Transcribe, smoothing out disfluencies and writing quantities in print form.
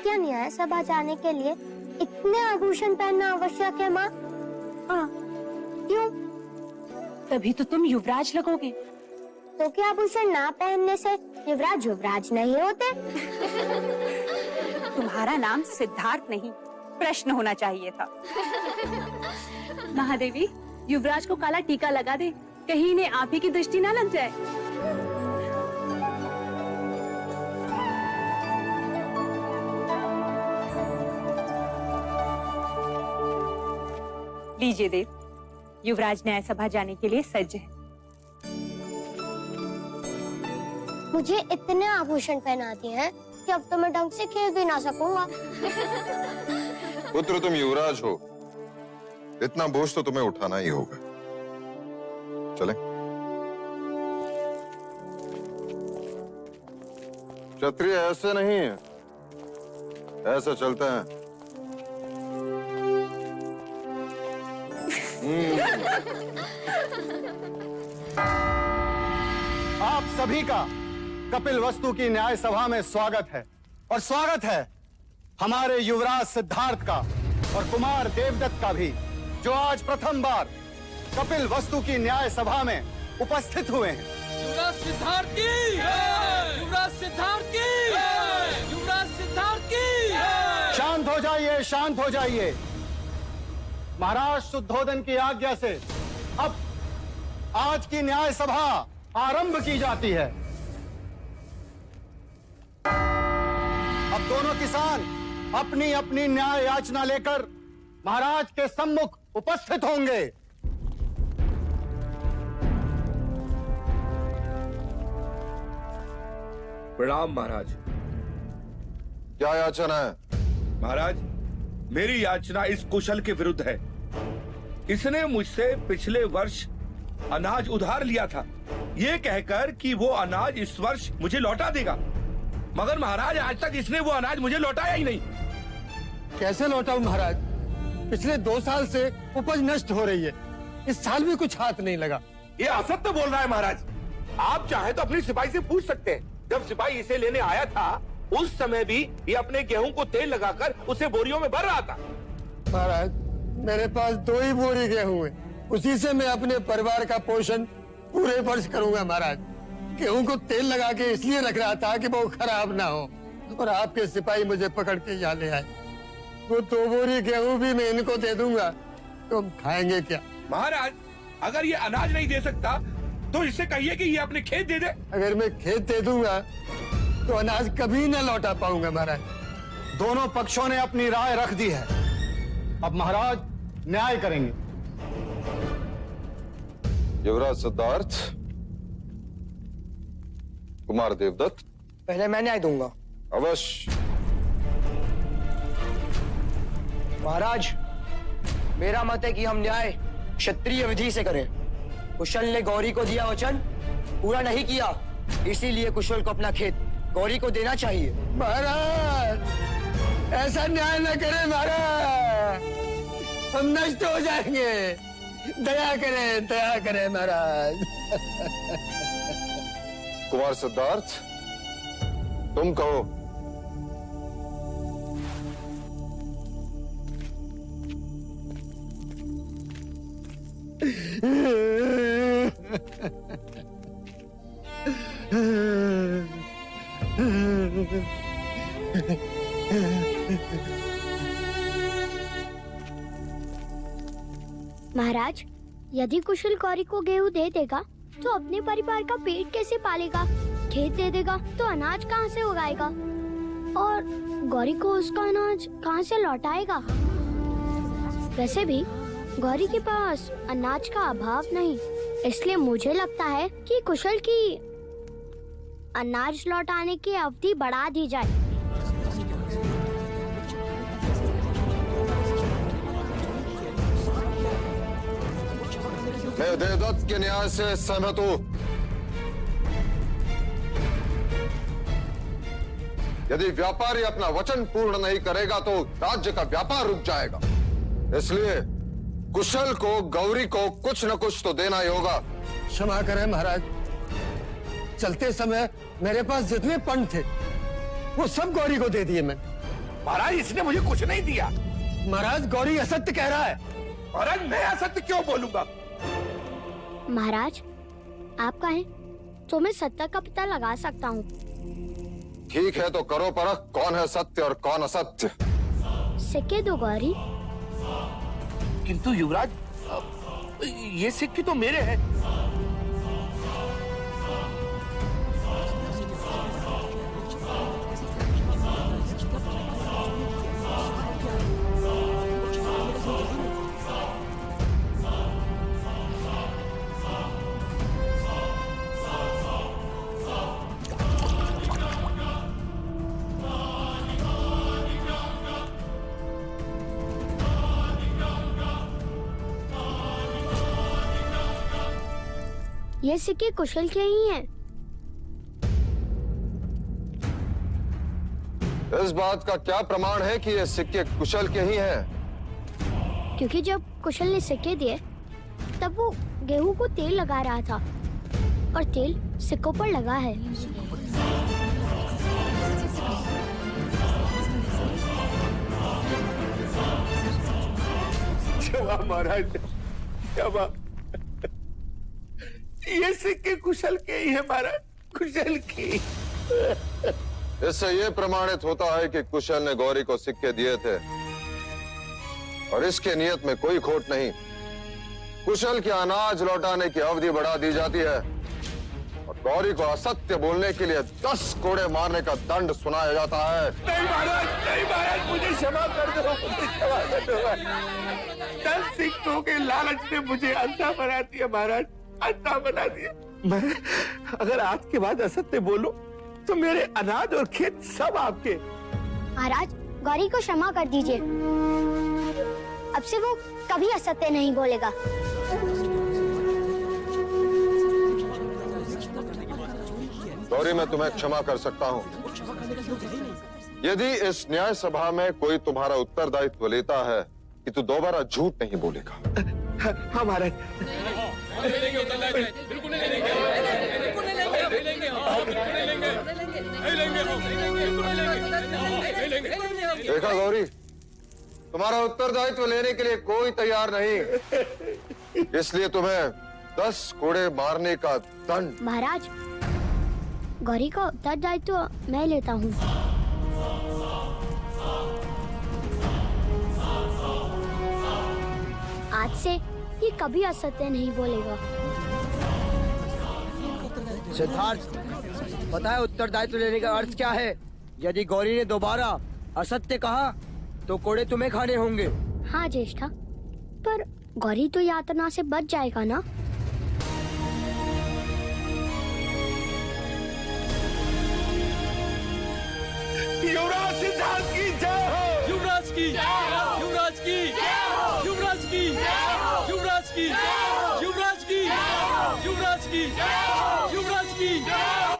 क्या न्याय सभा जाने के लिए इतने आभूषण पहनना आवश्यक है माँ? हाँ, क्यों? तभी तो तुम युवराज लगोगे। तो क्या आभूषण ना पहनने से युवराज युवराज नहीं होते? तुम्हारा नाम सिद्धार्थ नहीं, प्रश्न होना चाहिए था। महादेवी, युवराज को काला टीका लगा दे, कहीं इन्हें आप ही की दृष्टि ना लग जाए। लीजिए देव, युवराज न्याय सभा जाने के लिए सज्ज है। मुझे इतने आभूषण पहनाती हैं कि अब तो मैं ढंग से खेल भी ना सकूंगा। पुत्र, तुम युवराज हो, इतना बोझ तो तुम्हें उठाना ही होगा। चलें? क्षत्रिय ऐसे नहीं है, ऐसे चलते हैं। आप सभी का कपिल वस्तु की न्याय सभा में स्वागत है, और स्वागत है हमारे युवराज सिद्धार्थ का और कुमार देवदत्त का भी, जो आज प्रथम बार कपिल वस्तु की न्याय सभा में उपस्थित हुए हैं। युवराज सिद्धार्थ की! युवराज सिद्धार्थ की! युवराज सिद्धार्थ की! शांत हो जाइए, शांत हो जाइए। महाराज शुद्धोदन की आज्ञा से अब आज की न्याय सभा आरंभ की जाती है। अब दोनों किसान अपनी अपनी न्याय याचना लेकर महाराज के सम्मुख उपस्थित होंगे। प्रणाम महाराज। क्या याचना है? महाराज, मेरी याचना इस कुशल के विरुद्ध है। इसने मुझसे पिछले वर्ष अनाज उधार लिया था, ये कहकर कि वो अनाज इस वर्ष मुझे लौटा देगा, मगर महाराज आज तक इसने वो अनाज मुझे लौटाया ही नहीं। कैसे लौटाऊं महाराज? पिछले 2 साल से उपज नष्ट हो रही है, इस साल भी कुछ हाथ नहीं लगा। ये असत्य बोल रहा है महाराज। आप चाहे तो अपने सिपाही से पूछ सकते हैं। जब सिपाही इसे लेने आया था उस समय भी ये अपने गेहूं को तेल लगाकर उसे बोरियों में भर रहा था। महाराज, मेरे पास 2 ही बोरी गेहूं है, उसी से मैं अपने परिवार का पोषण पूरे वर्ष करूंगा महाराज। गेहूं को तेल लगा के इसलिए रख रहा था कि वो खराब ना हो, और आपके सिपाही मुझे पकड़ के यहाँ ले आए। वो 2 बोरी गेहूं भी मैं इनको दे दूंगा, तो हम खाएंगे क्या? महाराज, अगर ये अनाज नहीं दे सकता तो इससे कहिए कि ये अपने खेत दे दे। अगर मैं खेत दे दूंगा तो अनाज कभी न लौटा पाऊंगा महाराज। दोनों पक्षों ने अपनी राय रख दी है, अब महाराज न्याय करेंगे। युवराज सिद्धार्थ, कुमार देवदत्त, पहले मैं न्याय दूंगा। अवश्य। महाराज, मेरा मत है कि हम न्याय क्षत्रिय विधि से करें। कुशल ने गौरी को दिया वचन पूरा नहीं किया, इसीलिए कुशल को अपना खेत गौरी को देना चाहिए। महाराज, ऐसा न्याय न करें महाराज, हम नष्ट हो जाएंगे। दया करें महाराज। कुमार सिद्धार्थ, तुम कहो। महाराज, यदि कुशल गौरी को गेहूं दे देगा तो अपने परिवार का पेट कैसे पालेगा? खेत दे देगा तो अनाज कहाँ से उगाएगा? और गौरी को उसका अनाज कहाँ से लौटाएगा? वैसे भी गौरी के पास अनाज का अभाव नहीं, इसलिए मुझे लगता है कि कुशल की अनाज लौटाने की अवधि बढ़ा दी जाए। मैं देवदत्त के न्याय से सहमत हूं। यदि व्यापारी अपना वचन पूर्ण नहीं करेगा तो राज्य का व्यापार रुक जाएगा। इसलिए कुशल को, गौरी को कुछ न कुछ तो देना ही होगा। क्षमा करें महाराज, चलते समय मेरे पास जितने पंड थे वो सब गौरी को दे दिए मैं। महाराज इसने मुझे कुछ नहीं दिया। महाराज गौरी असत्य कह रहा है। महाराज मैं असत्य क्यों बोलूंगा? महाराज आप कहें तो मैं सत्य का पता लगा सकता हूँ। ठीक है तो करो परख, कौन है सत्य और कौन असत्य। सिक्के दो गौरी। किंतु युवराज ये सिक्के तो मेरे हैं। ये सिक्के कुशल के ही हैं। इस बात का क्या प्रमाण है कि ये सिक्के कुशल के ही हैं? क्योंकि जब कुशल ने सिक्के दिए तब वो गेहूं को तेल लगा रहा था और तेल सिक्कों पर लगा है। क्षमा महाराज, क्षमा। ये सिक्के कुशल के ही है महाराज, कुशल के। इससे ये प्रमाणित होता है कि कुशल ने गौरी को सिक्के दिए थे और इसके नियत में कोई खोट नहीं। कुशल के अनाज लौटाने की अवधि बढ़ा दी जाती है और गौरी को असत्य बोलने के लिए 10 कोड़े मारने का दंड सुनाया जाता है। नहीं महाराज, नहीं महाराज, मुझे क्षमा कर दो, मुझे क्षमा कर दो। 10 सिक्कों के लालच ने मुझे अंधा बना दिया महाराज, अंधा बना दिया। मैं अगर आज के बाद असत्य बोलूं तो मेरे अनाज और खेत सब आपके। महाराज गौरी को क्षमा कर दीजिए, अब से वो कभी असत्य नहीं बोलेगा। गौरी मैं तुम्हें क्षमा कर सकता हूँ यदि इस न्याय सभा में कोई तुम्हारा उत्तरदायित्व लेता है कि तू दोबारा झूठ नहीं बोलेगा। हाँ महाराज। बिल्कुल नहीं लेंगे, बिल्कुल नहीं लेंगे, देखा गौरी, तुम्हारा उत्तरदायित्व लेने के लिए कोई तैयार नहीं, इसलिए तुम्हें 10 कोड़े मारने का दंड। महाराज गौरी का उत्तरदायित्व मैं लेता हूँ। आज से ये कभी असत्य नहीं बोलेगा। सिद्धार्थ, पता है उत्तरदायित्व लेने का अर्थ क्या है? यदि गौरी ने दोबारा असत्य कहा तो कोड़े तुम्हें खाने होंगे। हाँ ज्येष्ठा, पर गौरी तो यातना से बच जाएगा ना। युवराज सिद्धार्थ की जय।